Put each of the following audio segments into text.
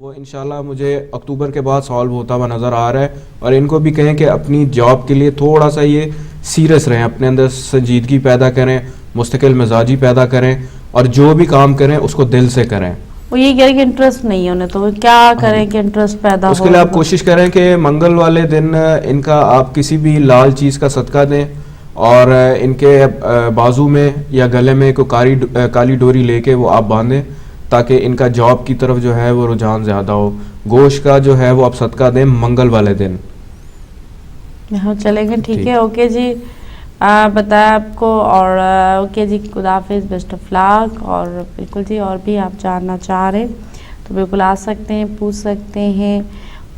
वो इंशाल्लाह मुझे अक्टूबर के बाद सॉल्व होता हुआ नज़र आ रहा है। और इनको भी कहें कि अपनी जॉब के लिए थोड़ा सा ये सीरियस रहें, अपने अंदर संजीदगी पैदा करें, मुस्तकिल मिजाजी पैदा करें और जो भी काम करें उसको दिल से करें। वो ये कह रहे कि इंटरेस्ट नहीं है उन्हें, तो क्या हाँ करें जी। कि इंटरेस्ट पैदा उसके हो लिए आप उनको? कोशिश करें कि मंगल वाले दिन इनका आप किसी भी लाल चीज़ का सदका दें और इनके बाजू में या गले में कोई काली डोरी लेके वो आप बांधें, ताकि इनका जॉब की तरफ जो है वो रुझान ज़्यादा हो। गोश्त का जो है वो आप सदका दें मंगल वाले दिन। हाँ चलेंगे, ठीक ठीक। है, ओके जी। बताया आपको, और ओके जी, खुदा हाफिज़, बेस्ट ऑफ लक। और बिल्कुल जी, और भी आप जानना चाह रहे तो बिल्कुल आ सकते हैं, पूछ सकते हैं।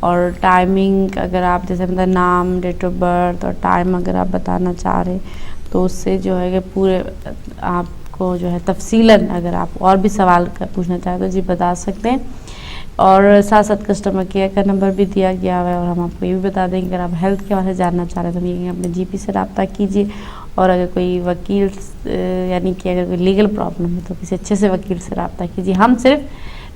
और टाइमिंग अगर आप जैसे मतलब नाम, डेट ऑफ बर्थ और टाइम अगर आप बताना चाह रहे तो उससे जो है कि पूरे आपको जो है तफसीलन अगर आप और भी सवाल पूछना चाहें तो जी बता सकते हैं। और साथ साथ कस्टमर केयर का नंबर भी दिया गया हुआ है। और हम आपको ये भी बता देंगे अगर आप हेल्थ के बारे में जानना चाह रहे हैं तो ये अपने जीपी से रब्ता कीजिए। और अगर कोई वकील यानी कि अगर कोई लीगल प्रॉब्लम है तो किसी अच्छे से वकील से रब्ता कीजिए। हम सिर्फ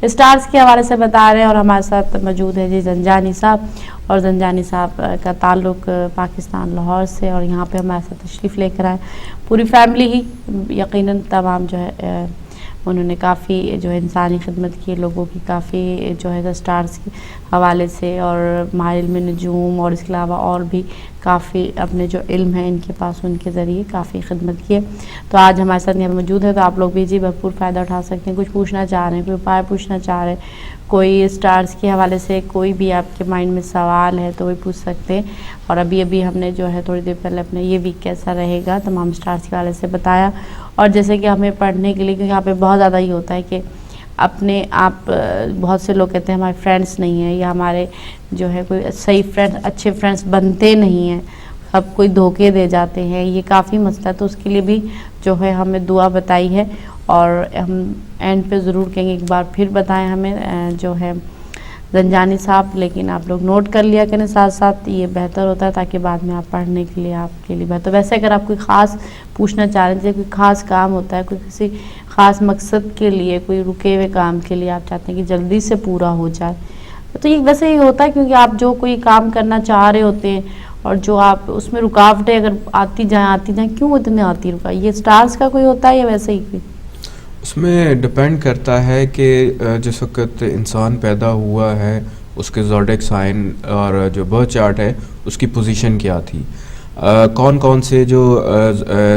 स्टार्स के हवाले से बता रहे हैं। और हमारे साथ मौजूद है जी जंजानी साहब, और जंजानी साहब का ताल्लुक़ पाकिस्तान लाहौर से, और यहाँ पे हमारे साथ तशरीफ़ लेकर आए पूरी फैमिली ही। यकीनन तमाम जो है उन्होंने काफ़ी जो है इंसानी खिदमत की, लोगों की काफ़ी जो है स्टार्स के हवाले से और माहिर में नजूम और इसके अलावा और भी काफ़ी अपने जो इल्म है इनके पास उनके ज़रिए काफ़ी खिदमत की है। तो आज हमारे साथ यहाँ मौजूद है, तो आप लोग भी जी भरपूर फ़ायदा उठा सकते हैं। कुछ पूछना चाह रहे हैं, कोई उपाय पूछना चाह रहे हैं, कोई स्टार्स के हवाले से कोई भी आपके माइंड में सवाल है तो वही पूछ सकते हैं। और अभी अभी हमने जो है थोड़ी देर पहले अपने ये वीक कैसा रहेगा तमाम स्टार्स के हवाले से बताया। और जैसे कि हमें पढ़ने के लिए, क्योंकि यहाँ पे बहुत ज़्यादा ही होता है कि अपने आप बहुत से लोग कहते हैं हमारे फ्रेंड्स नहीं हैं, या हमारे जो है कोई सही फ्रेंड्स, अच्छे फ्रेंड्स बनते नहीं हैं, सब कोई धोखे दे जाते हैं, ये काफ़ी मसला है। तो उसके लिए भी जो है हमें दुआ बताई है। और हम एंड पे ज़रूर कहेंगे, एक बार फिर बताएं हमें जो है जंजानी साहब, लेकिन आप लोग नोट कर लिया करें साथ साथ, ये बेहतर होता है ताकि बाद में आप पढ़ने के लिए आपके लिए बेहतर। वैसे अगर आप कोई ख़ास पूछना चाह रहे हैं, जैसे कोई ख़ास काम होता है, कोई किसी ख़ास मकसद के लिए, कोई रुके हुए काम के लिए आप चाहते हैं कि जल्दी से पूरा हो जाए, तो ये वैसे ही होता है, क्योंकि आप जो कोई काम करना चाह रहे होते हैं और जो आप उसमें रुकावटें अगर आती जाएँ, क्यों इतनी आती रुका, ये स्टार्स का कोई होता है या वैसे ही कोई? उसमें डिपेंड करता है कि जिस वक्त इंसान पैदा हुआ है उसके ज़ोडिएक साइन और जो बर्थ चार्ट है उसकी पोजीशन क्या थी, कौन कौन से जो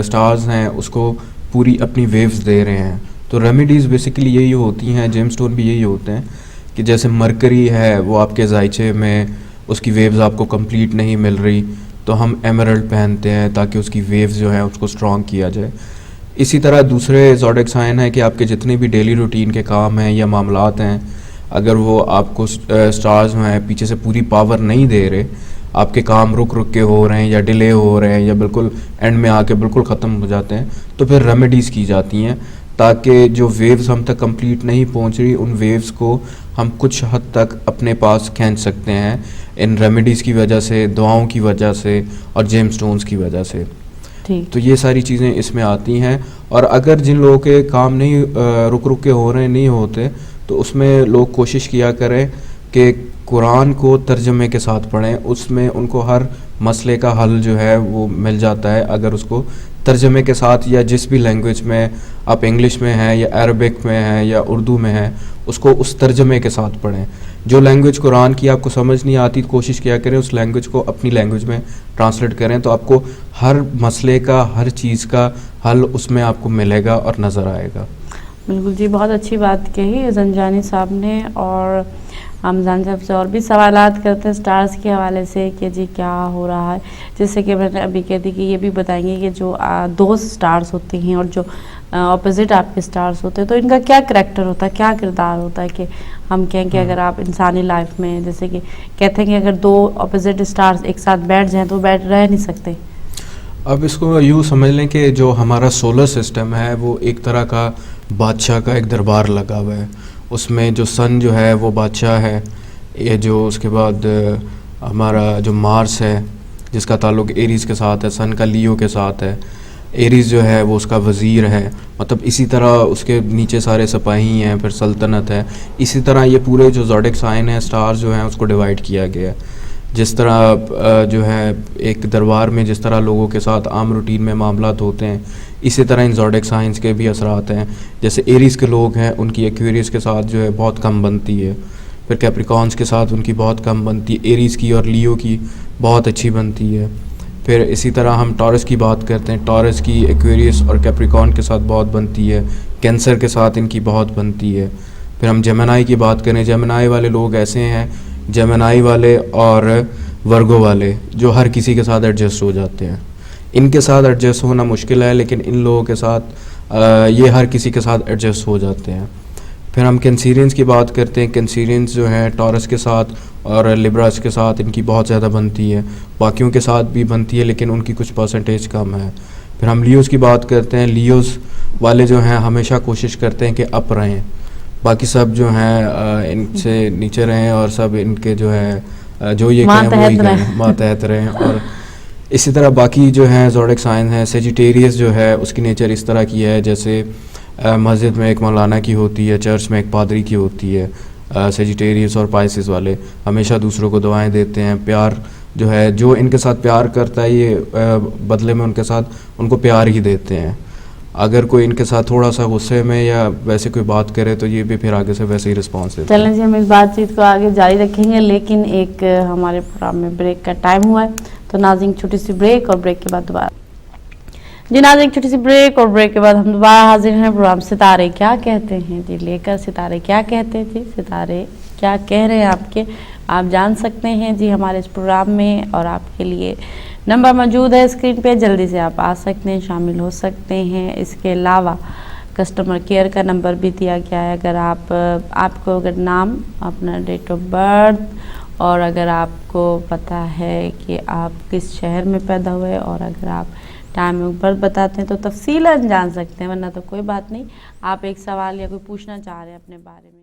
स्टार्स हैं उसको पूरी अपनी वेव्स दे रहे हैं। तो रेमेडीज़ बेसिकली यही होती हैं, जेमस्टोन भी यही होते हैं कि जैसे मरकरी है वो आपके जायचे में उसकी वेव्स आपको कंप्लीट नहीं मिल रही तो हम एमरल्ड पहनते हैं ताकि उसकी वेव्स जो है उसको स्ट्रॉन्ग किया जाए। इसी तरह दूसरे ज़ोडिएक साइन है कि आपके जितने भी डेली रूटीन के काम हैं या मामलात हैं, अगर वो आपको स्टार्स हैं पीछे से पूरी पावर नहीं दे रहे, आपके काम रुक रुक के हो रहे हैं या डिले हो रहे हैं या बिल्कुल एंड में आके बिल्कुल ख़त्म हो जाते हैं, तो फिर रेमेडीज़ की जाती हैं ताकि जो वेव्स हम तक कंप्लीट नहीं पहुंच रही उन वेव्स को हम कुछ हद तक अपने पास खींच सकते हैं इन रेमेडीज़ की वजह से, दुआओं की वजह से और जेमस्टोन्स की वजह से। तो ये सारी चीज़ें इसमें आती हैं। और अगर जिन लोगों के काम नहीं रुक रुक के हो रहे नहीं होते तो उसमें लोग कोशिश किया करें कि कुरान को तर्जमे के साथ पढ़ें, उसमें उनको हर मसले का हल जो है वो मिल जाता है अगर उसको तर्जमे के साथ, या जिस भी लैंग्वेज में आप, इंग्लिश में है या अरबिक में है या उर्दू में है, उसको उस तर्जमे के साथ पढ़ें। जो लैंग्वेज कुरान की आपको समझ नहीं आती तो कोशिश किया करें उस लैंग्वेज को अपनी लैंग्वेज में ट्रांसलेट करें, तो आपको हर मसले का, हर चीज़ का हल उसमें आपको मिलेगा और नज़र आएगा। बिल्कुल जी, बहुत अच्छी बात कही जंजानी साहब ने। और हम जान साहब से और भी सवालात करते हैं स्टार्स के हवाले से कि जी क्या हो रहा है। जैसे कि मैंने अभी कह दी कि ये भी बताएंगे कि जो दो स्टार्स होते हैं और जो ऑपोजिट आपके स्टार्स होते हैं तो इनका क्या करैक्टर होता है, क्या किरदार होता है, कि हम कहें कि अगर आप इंसानी लाइफ में जैसे कि कहते हैं कि अगर दो ऑपोजिट स्टार्स एक साथ बैठ जाएँ तो बैठ रह नहीं सकते। अब इसको यूँ समझ लें कि जो हमारा सोलर सिस्टम है वो एक तरह का बादशाह का एक दरबार लगा हुआ है, उसमें जो सन जो है वो बादशाह है, ये जो उसके बाद हमारा जो मार्स है जिसका ताल्लुक एरीज़ के साथ है, सन का लियो के साथ है, एरीज़ जो है वो उसका वज़ीर है, मतलब इसी तरह उसके नीचे सारे सिपाही हैं, फिर सल्तनत है। इसी तरह ये पूरे जो ज़ोडिक साइन है, स्टार जो हैं, उसको डिवाइड किया गया है। जिस तरह जो है एक दरबार में जिस तरह लोगों के साथ आम रूटीन में मामलात होते हैं, इसी तरह इन ज़ोडिक साइंस के भी असरात हैं। जैसे एरीज़ के लोग हैं, उनकी एक्वेरियस के साथ जो है बहुत कम बनती है, फिर कैप्रिकॉर्न्स के साथ उनकी बहुत कम बनती है, एरीज़ की और लियो की बहुत अच्छी बनती है। फिर इसी तरह हम टॉरस की बात करते हैं, टॉरस की एक्वेरियस और कैप्रिकॉर्न के साथ बहुत बनती है, कैंसर के साथ इनकी बहुत बनती है। फिर हम जेमिनी की बात करें, जेमिनी वाले लोग ऐसे हैं, जेमिनी वाले और वर्गो वाले, जो हर किसी के साथ एडजस्ट हो जाते हैं। इनके साथ एडजस्ट होना मुश्किल है, लेकिन इन लोगों के साथ ये हर किसी के साथ एडजस्ट हो जाते हैं। फिर हम कैंसीरियंस की बात करते हैं, कैंसीरियंस जो हैं टॉरस के साथ और लिब्रास के साथ इनकी बहुत ज़्यादा बनती है, बाकियों के साथ भी बनती है लेकिन उनकी कुछ परसेंटेज कम है। फिर हम लियोज़ की बात करते हैं, लियोज़ वाले जो हैं हमेशा कोशिश करते हैं कि अप रहें, बाकी सब जो हैं इनसे नीचे रहें, और सब इनके जो है जो ये कहें वही करें, मातहत रहें। और इसी तरह बाकी जो हैं ज़ोडिक साइन है, सेजिटेरियस जो है उसकी नेचर इस तरह की है, जैसे मस्जिद में एक मौलाना की होती है, चर्च में एक पादरी की होती है। सेजिटेरियस और पाइसिस वाले हमेशा दूसरों को दुआएं देते हैं, प्यार जो है, जो इनके साथ प्यार करता है ये बदले में उनके साथ उनको प्यार ही देते हैं। अगर कोई इनके साथ थोड़ा सा गुस्से में या वैसे कोई बात करे तो ये भी फिर आगे से वैसे ही रिस्पॉन्स देते हैं। चलें जी, हम इस बातचीत को आगे जारी रखेंगे, लेकिन एक हमारे प्रोग्राम में ब्रेक का टाइम हुआ है, तो नाज़रीन छोटी सी ब्रेक, और ब्रेक के बाद दोबारा जी नाज़रीन छोटी सी ब्रेक, और ब्रेक के बाद हम दोबारा हाजिर हैं प्रोग्राम सितारे क्या कहते हैं जी लेकर। सितारे क्या कहते हैं जी, सितारे क्या कह रहे हैं आपके, आप जान सकते हैं जी हमारे इस प्रोग्राम में, और आपके लिए नंबर मौजूद है स्क्रीन पे, जल्दी से आप आ सकते हैं, शामिल हो सकते हैं। इसके अलावा कस्टमर केयर का नंबर भी दिया गया है, अगर आपको अगर नाम, अपना डेट ऑफ बर्थ, और अगर आपको पता है कि आप किस शहर में पैदा हुए, और अगर आप टाइम ऑफ बर्थ बताते हैं तो तफसीलन जान सकते हैं, वरना तो कोई बात नहीं। आप एक सवाल या कोई पूछना चाह रहे हैं अपने बारे में।